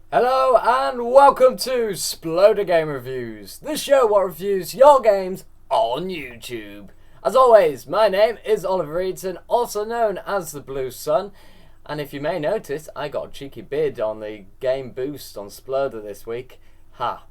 Hello and welcome to Sploder Game Reviews, the show what reviews your games on YouTube. As always, my name is Oliver Eaton, also known as the Blue Sun, and if you may notice, I got a cheeky bid on the game boost on Sploder this week. Ha.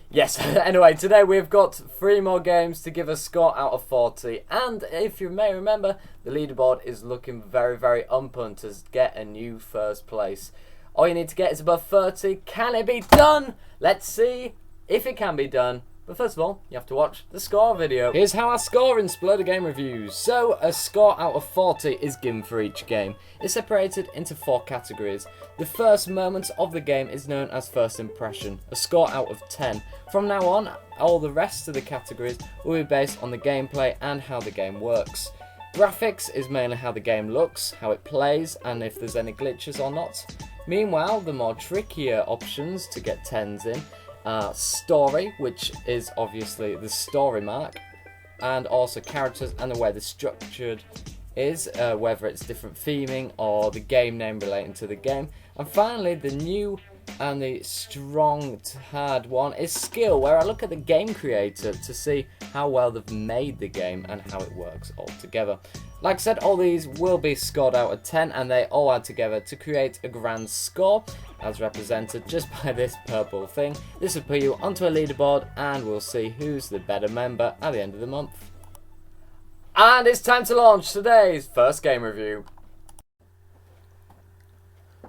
Yes, anyway, today we've got 3 more games to give a score out of 40, and if you may remember, the leaderboard is looking very, very umpun to get a new first place. All you need to get is above 30. Can it be done? Let's see if it can be done. But first of all, you have to watch the score video. Here's how I score in Sploder Game Reviews. So, a score out of 40 is given for each game. It's separated into 4 categories. The first moment of the game is known as first impression, a score out of 10. From now on, all the rest of the categories will be based on the gameplay and how the game works. Graphics is mainly how the game looks, how it plays, and if there's any glitches or not. Meanwhile, the more trickier options to get 10s in are story, which is obviously the story mark, and also characters and the way they're structured is, whether it's different theming or the game name relating to the game. And finally, the new and the strong to hard one is skill, where I look at the game creator to see how well they've made the game and how it works all together. Like I said, all these will be scored out of 10 and they all add together to create a grand score, as represented just by this purple thing. This will put you onto a leaderboard and we'll see who's the better member at the end of the month. And it's time to launch today's first game review.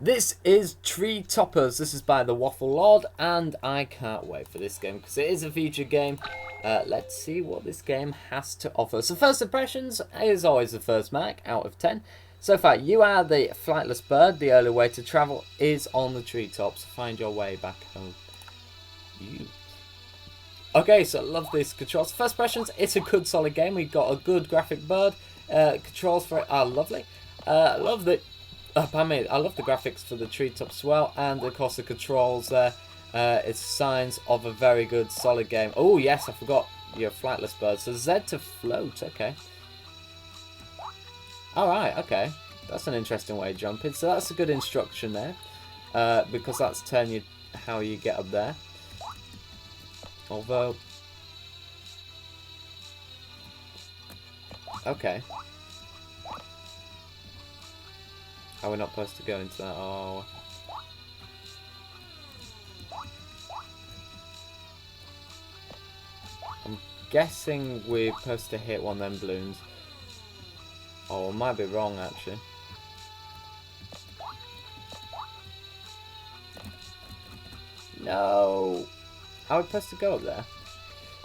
This is Tree Toppers. This is by the Waffle Lord, and I can't wait for this game because it is a featured game. Let's see what this game has to offer. So first impressions is always the first mark out of 10. So far, you are the flightless bird. The only way to travel is on the treetops. Find your way back home. Okay, so I love this controls. First impressions, it's a good solid game. We've got a good graphic bird. Controls for it are lovely. I love the I love the graphics for the treetops as well, and of course the controls there. It's signs of a very good solid game. Oh yes, I forgot your flightless bird. So Z to float, okay. Alright, okay. That's an interesting way of jumping. So that's a good instruction there. Because that's telling you how you get up there. Although... okay. Oh, we're not supposed to go into that. Oh. I'm guessing we're supposed to hit one of them balloons. Oh, I might be wrong actually. No. How are we supposed to go up there?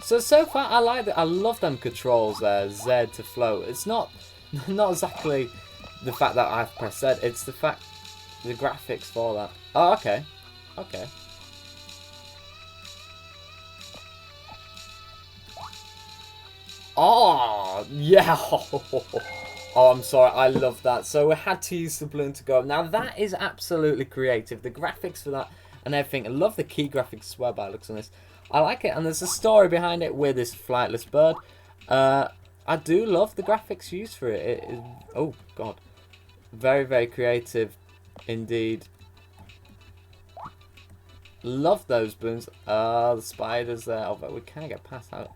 So far I like it. I love them controls there. Z to float. It's not exactly the fact that I've pressed Z, it's the fact, the graphics for that. Oh, okay. Okay. Oh, yeah. Oh, I'm sorry, I love that. So we had to use the balloon to go up. Now that is absolutely creative. The graphics for that and everything. I love the key graphics as well by looks on this. I like it, and there's a story behind it with this flightless bird. I do love the graphics used for it. It is, oh god, very, very creative indeed. Love those balloons. The spiders there. Oh, but we can't get past that.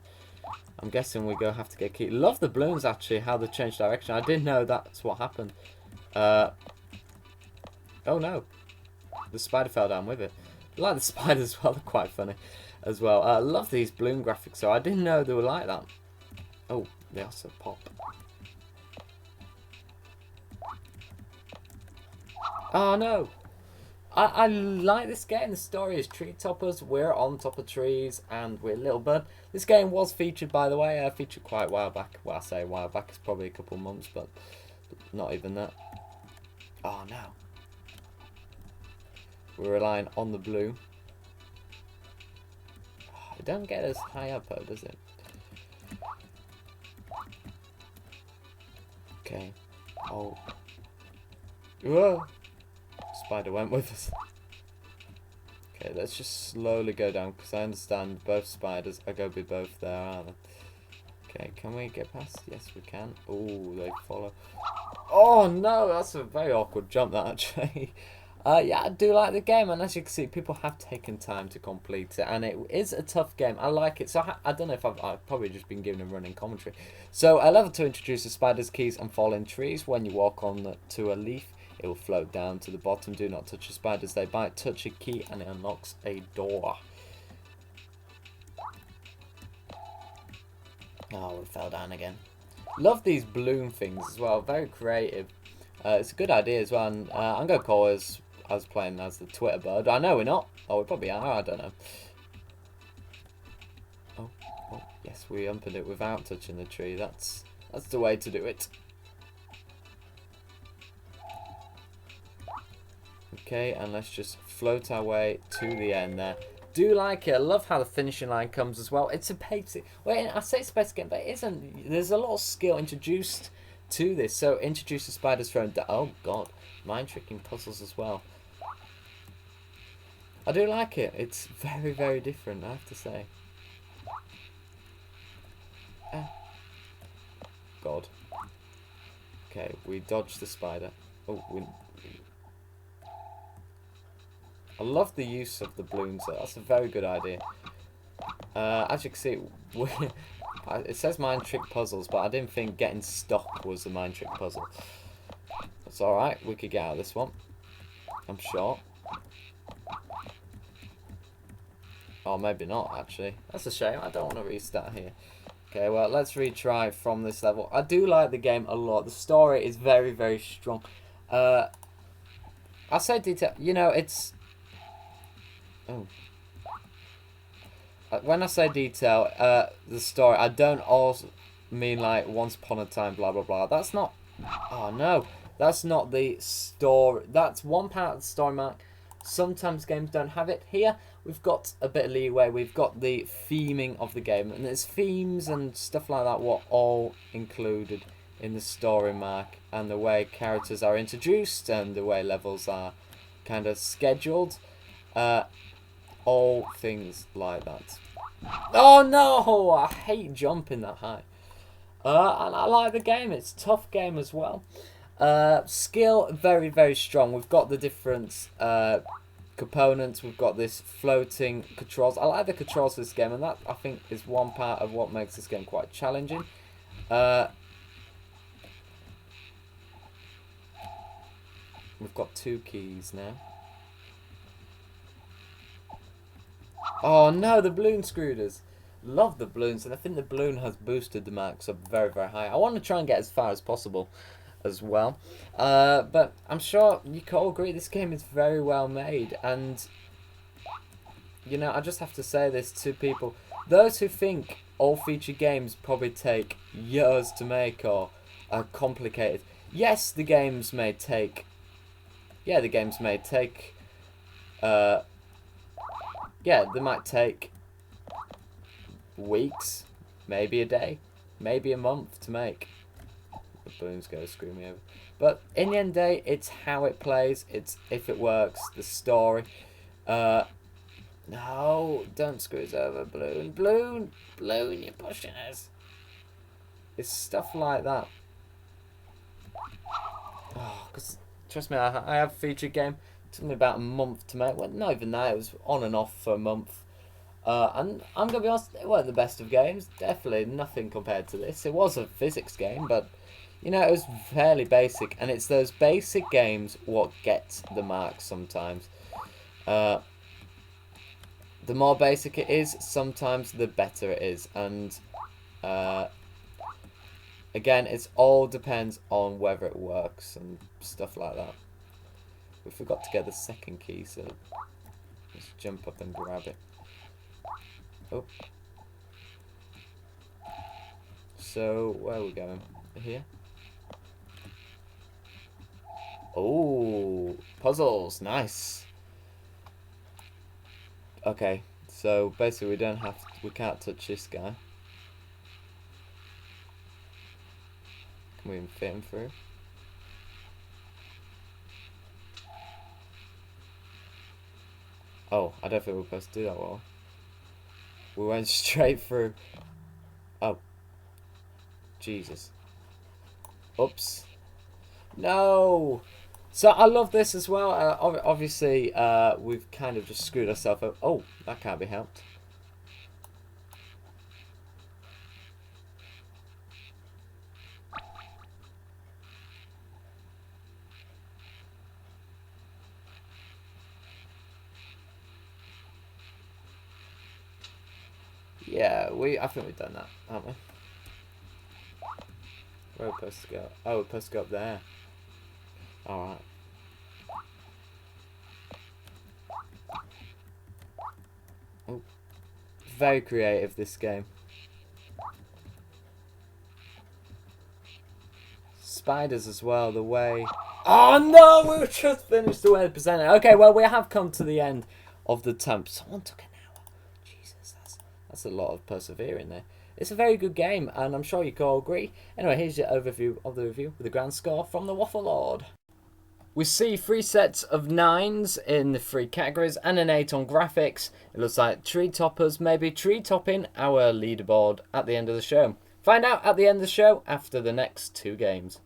I'm guessing we have to get key. Love the balloons actually, how they changed direction. I didn't know that's what happened. Oh no, the spider fell down with it. I like the spiders as well. They're quite funny as well. I love these balloon graphics. So I didn't know they were like that. Oh, they also pop. Oh no! I like this game. The story is tree toppers. We're on top of trees and we're little bird. This game was featured, by the way. Featured quite a while back. Well, I say a while back. It's probably a couple of months, but not even that. Oh no! We're relying on the blue. Oh, it don't get as high up though, does it? Okay. Oh. Whoa! Spider went with us. Okay, let's just slowly go down because I understand both spiders are going to be both there, aren't they? Okay, can we get past? Yes, we can. Oh, they follow. Oh no, that's a very awkward jump, that actually. Yeah, I do like the game, and as you can see, people have taken time to complete it, and it is a tough game. I like it, so I don't know if I've probably just been given a running commentary. So, level 2 introduces spiders, keys, and falling trees. When you walk on to a leaf, it will float down to the bottom. Do not touch the spiders, they bite. Touch a key, and it unlocks a door. Oh, we fell down again. Love these balloon things as well, very creative. It's a good idea as well, and I'm going to call us playing as the Twitter bird. I know we're not. Oh, we probably are. I don't know. Oh, oh, yes, we opened it without touching the tree. That's the way to do it. Okay, and let's just float our way to the end there. Do like it. I love how the finishing line comes as well. It's a basic. Well, I say it's a basic game, but it isn't. There's a lot of skill introduced to this. So introduce the spiders thrown. Oh God, mind tricking puzzles as well. I do like it. It's very, very different, I have to say. God. Okay, we dodged the spider. Oh, I love the use of the balloons. That's a very good idea. As you can see, it says mind trick puzzles, but I didn't think getting stuck was a mind trick puzzle. That's alright. We could get out of this one, I'm sure. Oh, maybe not, actually. That's a shame. I don't want to restart here. Okay, well, let's retry from this level. I do like the game a lot. The story is very, very strong. I say detail. You know, it's... Oh. When I say detail, the story, I don't also mean like once upon a time, blah, blah, blah. That's not... Oh, no. That's not the story. That's one part of the story, Mark. Sometimes games don't have it. Here, we've got a bit of leeway. We've got the theming of the game. And there's themes and stuff like that were all included in the story, Mark. And the way characters are introduced and the way levels are kind of scheduled. All things like that. Oh, no! I hate jumping that high. And I like the game. It's a tough game as well. Skill, very, very strong. We've got the different components. We've got this floating controls. I like the controls of this game, and that, I think, is one part of what makes this game quite challenging. We've got 2 keys now. Oh, no, the balloon screwed us. Love the balloons, and I think the balloon has boosted the max up very, very high. I want to try and get as far as possible as well, but I'm sure you can all agree this game is very well made, and you know, I just have to say this to people, those who think all feature games probably take years to make or are complicated. Yes, the games may take yeah, they might take weeks, maybe a day, maybe a month to make. The balloons go screw me over. But in the end of the day, it's how it plays, it's if it works, the story. No, don't screw us over, balloon, balloon, balloon, you're pushing us. It's stuff like that. Oh, because trust me, I have a featured game. It took me about a month to make. Well, not even that. It was on and off for a month. And I'm going to be honest, it weren't the best of games. Definitely nothing compared to this. It was a physics game, but, you know, it was fairly basic. And it's those basic games what gets the mark sometimes. The more basic it is, sometimes the better it is. And, again, it all depends on whether it works and stuff like that. We forgot to get the second key, so let's jump up and grab it. Oh. So, where are we going? Here? Oh, puzzles, nice. Okay, so basically we can't touch this guy. Can we even fit him through? Oh, I don't think we're supposed to do that well. We went straight through. Oh. Jesus. Oops. No! So I love this as well. Obviously, we've kind of just screwed ourselves up. Oh, that can't be helped. Yeah, I think we've done that, haven't we? Where are we supposed to go? Oh, we're supposed to go up there. Alright. Oh, very creative, this game. Spiders as well, the way... Oh no, we just finished the way they presented. Okay, well, we have come to the end of the temp. Someone took an hour. Jesus, that's a lot of persevering there. It's a very good game, and I'm sure you can all agree. Anyway, here's your overview of the review with a grand score from the Waffle Lord. We see 3 sets of 9s in the 3 categories and an 8 on graphics. It looks like tree toppers may be tree topping our leaderboard at the end of the show. Find out at the end of the show after the next 2 games.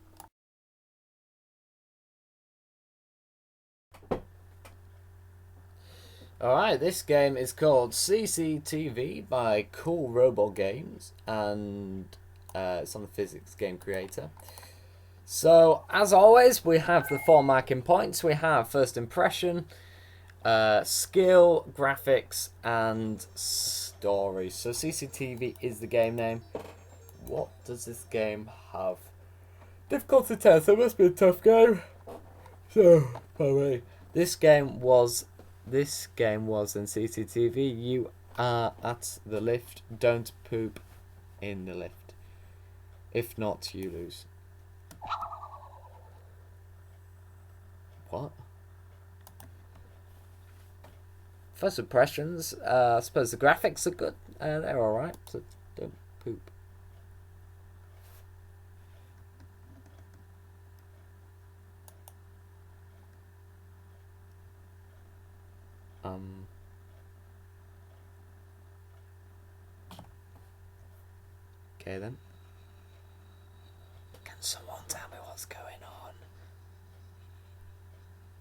Alright, this game is called CCTV by Cool Robot Games, and it's on the Physics Game Creator. So, as always, we have the 4 marking points. We have first impression, skill, graphics, and story. So, CCTV is the game name. What does this game have? Difficulty test, it must be a tough game. So, probably. This game was in CCTV. You are at the lift. Don't poop in the lift. If not, you lose. What? First impressions. I suppose the graphics are good. They're alright. So don't poop. Okay then. Can someone tell me what's going on?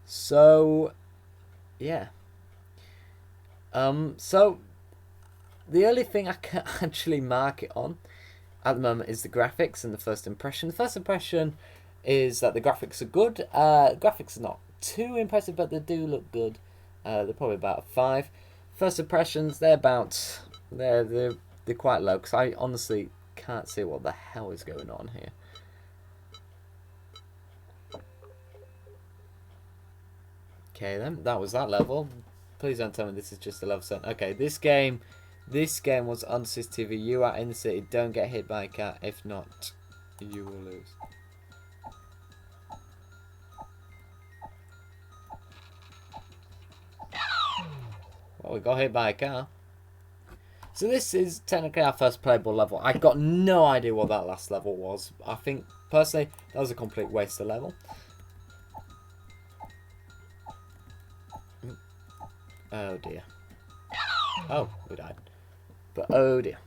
So, yeah. So the only thing I can actually mark it on at the moment is the graphics and the first impression. The first impression is that the graphics are good. Graphics are not too impressive, but they do look good. They're probably about a 5. First impressions, they're quite low, because I honestly can't see what the hell is going on here. Okay then, that was that level. Please don't tell me this is just a level 7. Okay, this game was on CCTV. You are in the city. Don't get hit by a cat. If not, you will lose. Well, we got hit by a car. So this is technically our first playable level. I got no idea what that last level was. I think, personally, that was a complete waste of level. Oh dear. Oh, we died. But oh dear.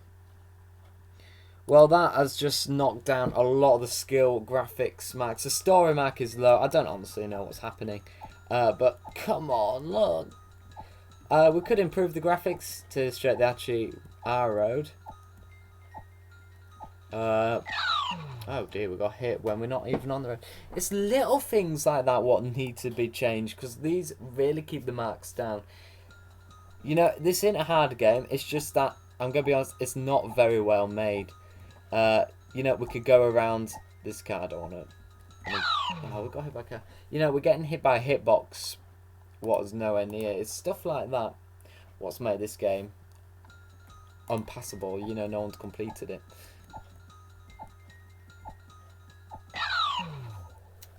Well, that has just knocked down a lot of the skill graphics marks. The story mark is low. I don't honestly know what's happening. But come on, look. We could improve the graphics to illustrate they actually are road. Oh dear, we got hit when we're not even on the road. It's little things like that what need to be changed, because these really keep the marks down. You know, this isn't a hard game. It's just that, I'm going to be honest, it's not very well made. You know, we could go around this car. I don't want to. Oh, we got hit by a car. You know, we're getting hit by a hitbox. What is nowhere near. It's stuff like that what's made this game unpassable. You know, no one's completed it.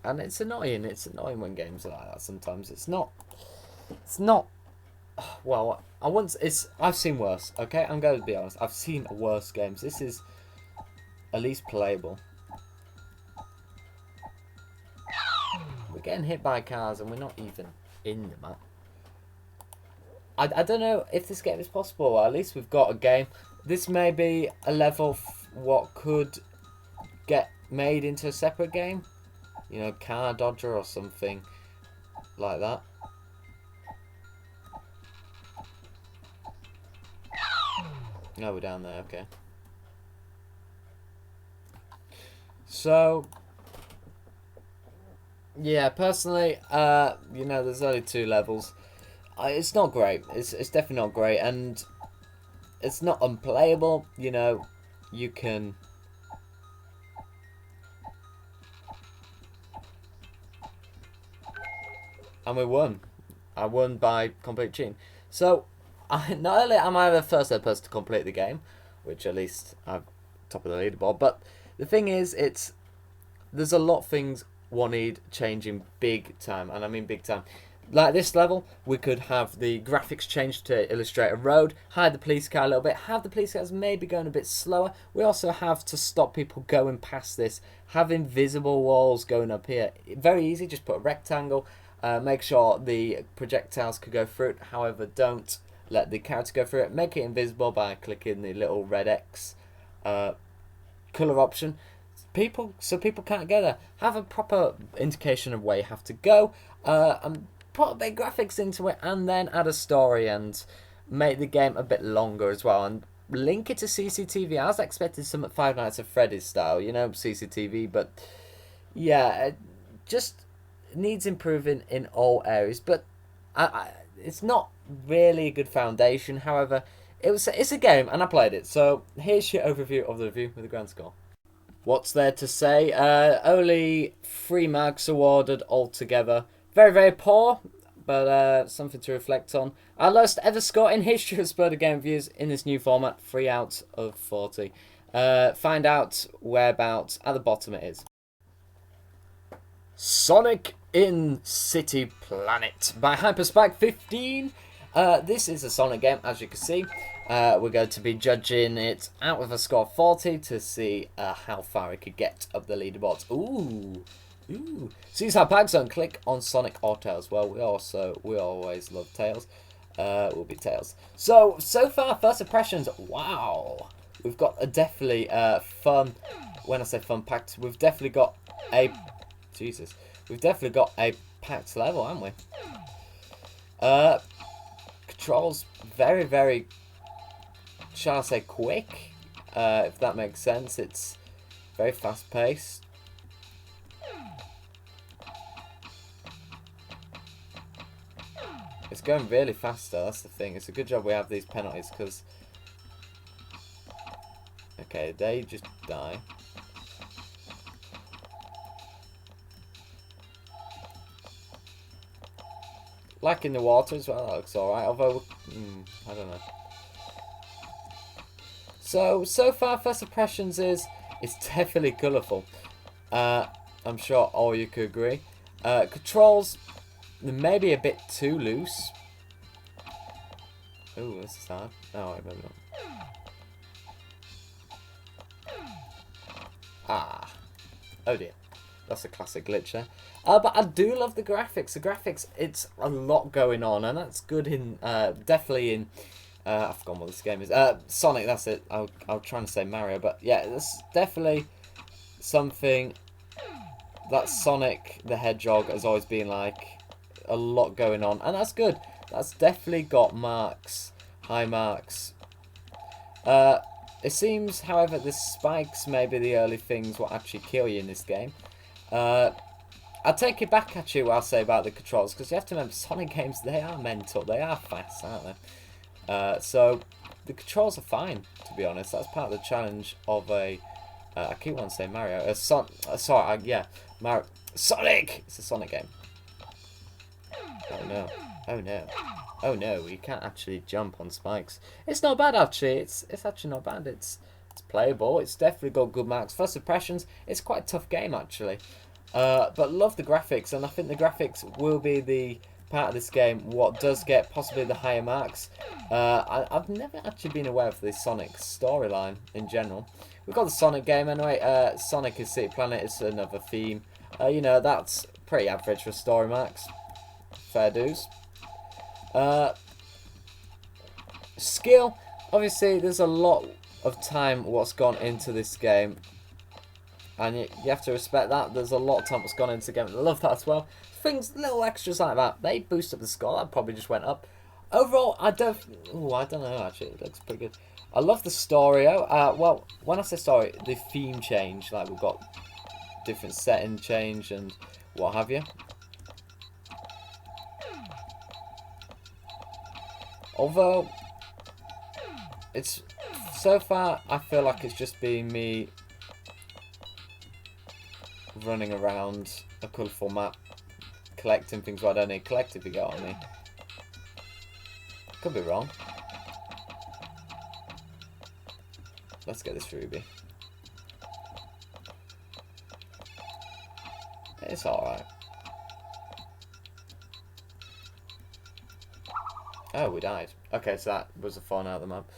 And it's annoying. It's annoying when games are like that sometimes. It's not. Well, I've seen worse. Okay, I'm going to be honest. I've seen worse games. This is at least playable. We're getting hit by cars and we're not even in the map. I don't know if this game is possible. At least we've got a game. This may be a level what could get made into a separate game. you know, car dodger or something like that. No, we're down there, okay. So, yeah, personally, you know, there's only 2 levels. It's not great. It's definitely not great, and it's not unplayable. You know, you can. And we won. I won by complete cheating. So, not only am I the first ever person to complete the game, which at least I'm top of the leaderboard, but the thing is, there's a lot of things one need changing big time, and I mean big time. Like this level, we could have the graphics changed to illustrate a road, hide the police car a little bit, have the police cars maybe going a bit slower. We also have to stop people going past this, have invisible walls going up here. Very easy, just put a rectangle, make sure the projectiles could go through it, however don't let the character go through it. Make it invisible by clicking the little red X colour option. So people can't get there. Have a proper indication of where you have to go, and put a bit of graphics into it, and then add a story and make the game a bit longer as well, and link it to CCTV. I was expecting some at Five Nights at Freddy's style, you know, CCTV, but yeah, it just needs improving in all areas. But it's not really a good foundation. However, it's a game, and I played it. So here's your overview of the review with the grand score. What's there to say? Only 3 marks awarded altogether. Very, very poor, but something to reflect on. Our lowest ever score in history of Sploder Game Reviews in this new format, 3 out of 40. Find out whereabouts at the bottom it is. Sonic in City Planet by HyperSpike15. This is a Sonic game, as you can see. We're going to be judging it out with a score of 40 to see how far it could get up the leaderboards. Ooh. See how Pags don't click on Sonic or Tails. Well, we always love Tails. Will be Tails. So far, first impressions. Wow, we've got a definitely fun. When I say fun packed, we've definitely got a packed level, haven't we? Controls very, very, shall I say, quick. If that makes sense, it's very fast paced. It's going really fast though, that's the thing. It's a good job we have these penalties, because... Okay, they just die. Like in the water as well, that looks alright, although... I don't know. So far, first impressions is... It's definitely colourful. I'm sure all you could agree. Controls... Maybe a bit too loose. Ooh, this is hard. Oh, wait, maybe not. Oh dear. That's a classic glitch there. But I do love the graphics. The graphics, it's a lot going on, and that's good in, definitely in, I've forgotten what this game is. Sonic, that's it. I'll try and say Mario, but yeah, that's definitely something that Sonic the Hedgehog has always been like. A lot going on, and that's good. That's definitely got marks, high marks. It seems, however, the spikes may be the early things what actually kill you in this game. I'll take it back at you what I'll say about the controls, because you have to remember, Sonic games, they are mental, they are fast, aren't they? So the controls are fine, to be honest. That's part of the challenge of a I keep wanting to say Mario. Yeah, Mario. Sonic. It's a Sonic game. Oh no! Oh no! Oh no! You can't actually jump on spikes. It's not bad actually. It's actually not bad. It's playable. It's definitely got good marks. First impressions. It's quite a tough game actually. But love the graphics, and I think the graphics will be the part of this game what does get possibly the higher marks. I've never actually been aware of the Sonic storyline in general. We've got the Sonic game anyway. Sonic is City Planet. It's another theme. You know, that's pretty average for story marks. Fair dues. Skill. Obviously, there's a lot of time what's gone into this game. and you have to respect that. There's a lot of time that's gone into the game. I love that as well. Things, little extras like that, they boost up the score. That probably just went up. Overall, I don't know actually. It looks pretty good. I love the story. Well, when I say story, the theme change. Like we've got different setting change and what have you. Although it's so far, I feel like it's just been me running around a colourful map, collecting things I don't need to collect, if you get what I mean. Could be wrong. Let's get this ruby. It's alright. Oh, we died. Okay, so that was a fun out of the map.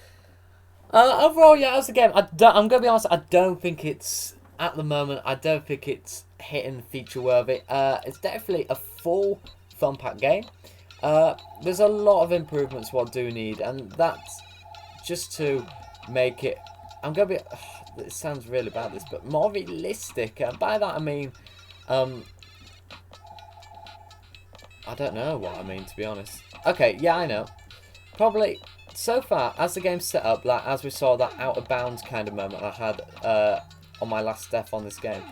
Overall, yeah, as a game, I'm going to be honest, I don't think it's, at the moment, I don't think it's hitting feature worthy. It's definitely a full fun pack game. There's a lot of improvements what do need, and that's just to make it, I'm going to be, it sounds really bad this, but more realistic. By that I mean, I don't know what I mean, to be honest. Okay, yeah, I know. Probably, so far, as the game's set up, like, as we saw that out of bounds kind of moment I had on my last death on this game.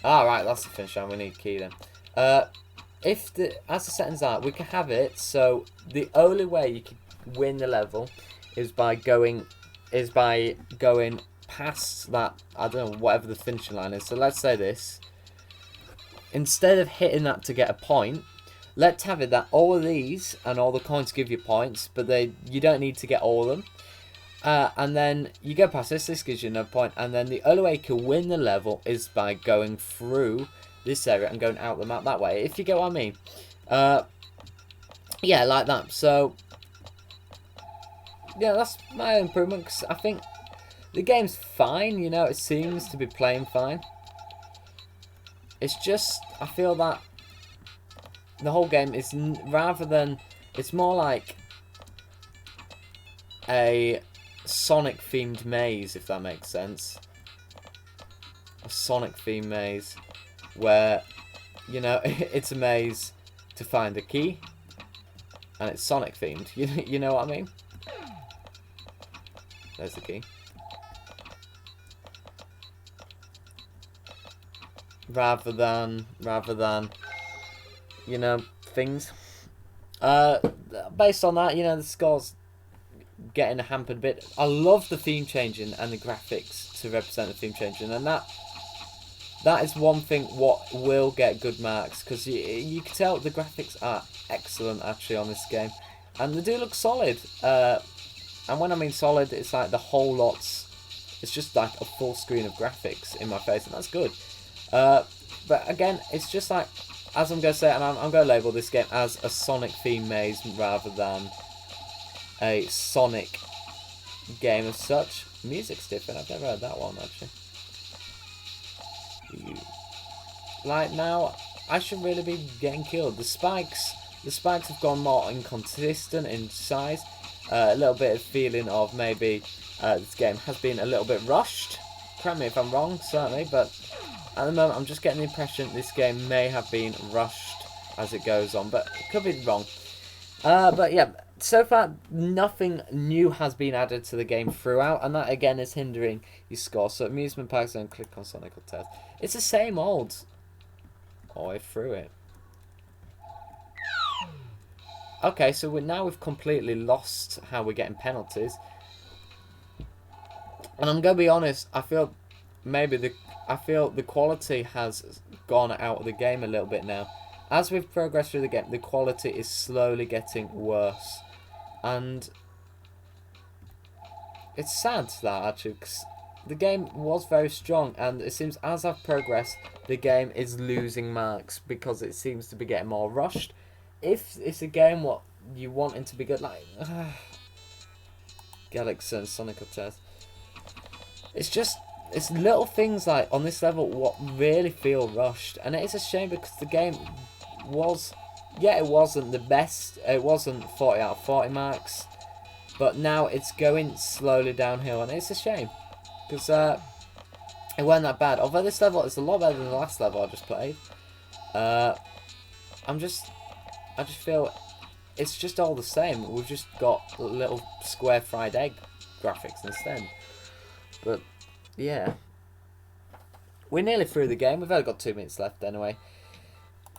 Right, that's the finish line, we need key then. As the settings are, we can have it, so the only way you can win the level is by going past that, I don't know, whatever the finishing line is. So let's say this. Instead of hitting that to get a point, let's have it that all of these and all the coins give you points, but you don't need to get all of them. And then you go past this gives you no point, and then the only way you can win the level is by going through this area and going out the map that way, if you get what I mean. Yeah, like that. So, yeah, that's my improvement, because I think the game's fine, you know, it seems to be playing fine. It's just, I feel that the whole game is, rather than, it's more like a Sonic themed maze, if that makes sense. A Sonic themed maze where, you know, it's a maze to find a key and it's Sonic themed. You know what I mean? There's the key. Rather than, you know, things. Based on that, you know, the score's getting hampered a bit. I love the theme changing and the graphics to represent the theme changing, and that is one thing what will get good marks, because you can tell the graphics are excellent actually on this game, and they do look solid. And when I mean solid, it's like the whole lot's, it's just like a full screen of graphics in my face, and that's good. But again, it's just like, as I'm going to say, and I'm going to label this game as a Sonic theme maze rather than a Sonic game as such. Music's different, I've never heard that one actually. Like now, I should really be getting killed. The spikes have gone more inconsistent in size. A little bit of feeling of maybe this game has been a little bit rushed. Correct me if I'm wrong, certainly, but at the moment I'm just getting the impression this game may have been rushed as it goes on, but it could be wrong. But yeah, so far nothing new has been added to the game throughout, and that again is hindering your score. So amusement parks, don't click on Sonic or Test. It's the same old all the way through it. Okay, so now we've completely lost how we're getting penalties. And I'm gonna be honest, I feel the quality has gone out of the game a little bit now. As we've progressed through the game, the quality is slowly getting worse, and it's sad that actually, because the game was very strong, and it seems as I've progressed, the game is losing marks because it seems to be getting more rushed. If it's a game what you want it to be good, like Galaxy and Sonic or Test, it's little things like on this level what really feel rushed, and it is a shame because the game was, yeah, it wasn't the best, it wasn't 40 out of 40 marks, but now it's going slowly downhill, and it's a shame because it wasn't that bad. Although this level is a lot better than the last level I just played. I just feel it's just all the same. We've just got little square fried egg graphics instead. But yeah, we're nearly through the game. We've only got 2 minutes left anyway.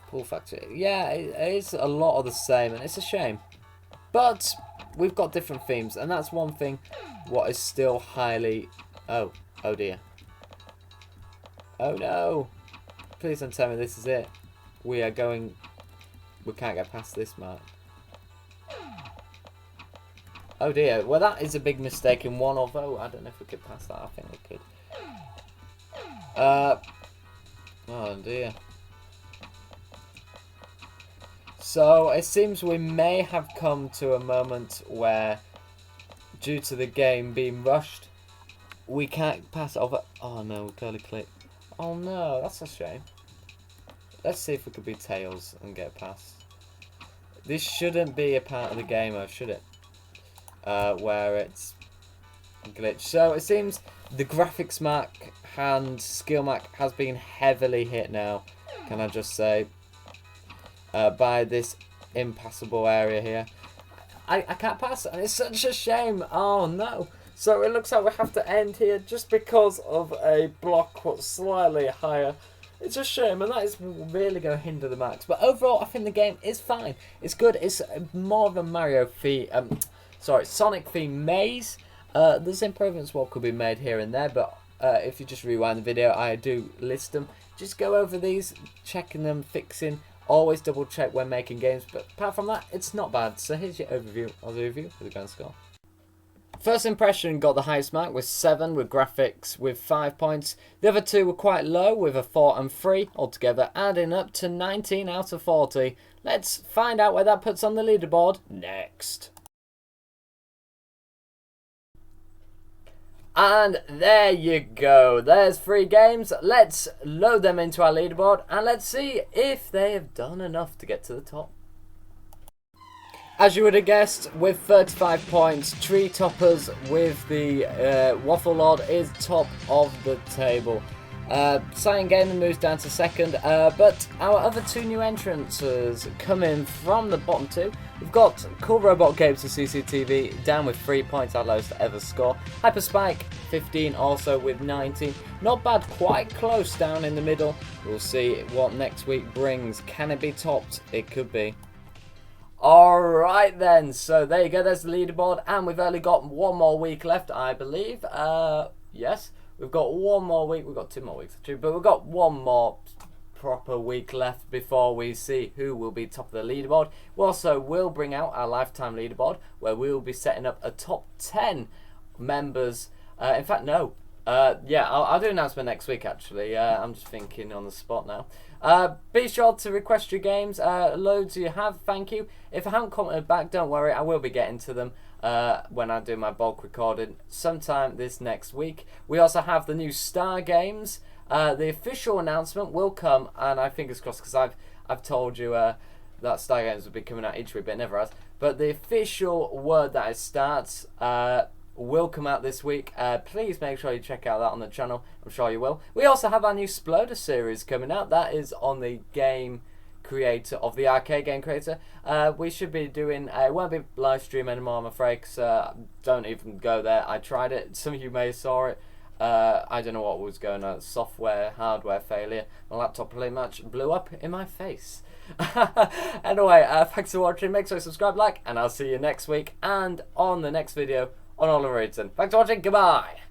Pool Factory. Yeah, it is a lot of the same, and it's a shame. But we've got different themes, and that's one thing what is still highly... Oh dear. Oh no. Please don't tell me this is it. We can't get past this mark. Oh dear. Well, that is a big mistake in one, although I don't know if we could pass that. I think we could. Oh dear. So, it seems we may have come to a moment where, due to the game being rushed, we can't pass it over. Oh no, we clearly clicked. Oh no, that's a shame. Let's see if we could be Tails and get past. This shouldn't be a part of the game, or should it? Where it's glitched. So, it seems the graphics mark and skill mark has been heavily hit now, can I just say. By this impassable area here. I can't pass it, and it's such a shame. Oh no. So it looks like we have to end here just because of a block what's slightly higher. It's a shame, and that is really going to hinder the marks. But overall, I think the game is fine. It's good. It's more of a Sonic theme maze. There's improvements what could be made here and there, but if you just rewind the video, I do list them. Just go over these, checking them, fixing. Always double check when making games, but apart from that, it's not bad. So here's your overview of the review for the grand score. First impression got the highest mark with 7, with graphics with 5 points. The other two were quite low with a 4 and 3 altogether, adding up to 19 out of 40. Let's find out where that puts on the leaderboard next. And there you go. There's 3 games. Let's load them into our leaderboard and let's see if they have done enough to get to the top. As you would have guessed, with 35 points, Tree Toppers with the Waffle Lord is top of the table. Silent Gamer moves down to second, but our other 2 new entrants coming from the bottom 2. We've got Cool Robot Games to CCTV down with 3 points, our lowest to ever score. Hyper Spike 15 also with 19. Not bad, quite close down in the middle. We'll see what next week brings. Can it be topped? It could be. Alright then, so there you go, there's the leaderboard, and we've only got 1 more week left, I believe. Yes, we've got 1 more week, we've got 2 more weeks actually, but we've got 1 more proper week left before we see who will be top of the leaderboard. We also will bring out our lifetime leaderboard, where we will be setting up a top 10 members. In fact, no. Yeah, I'll do an announcement next week actually. I'm just thinking on the spot now. Be sure to request your games. Loads you have, thank you. If I haven't commented back, don't worry, I will be getting to them when I do my bulk recording sometime this next week. We also have the new Star Games. The official announcement will come, and I fingers crossed, because I've told you that Star Games will be coming out each week, but it never has. But the official word that it starts will come out this week. Please make sure you check out that on the channel. I'm sure you will. We also have our new Sploder series coming out. That is on the game creator of the arcade game creator. We should be doing it won't be live stream anymore, I'm afraid, because don't even go there. I tried it. Some of you may have saw it. I don't know what was going on. Software, hardware failure. My laptop pretty much blew up in my face. Anyway, thanks for watching. Make sure you subscribe, like, and I'll see you next week and on the next video on Oliver Eaton. Thanks for watching. Goodbye.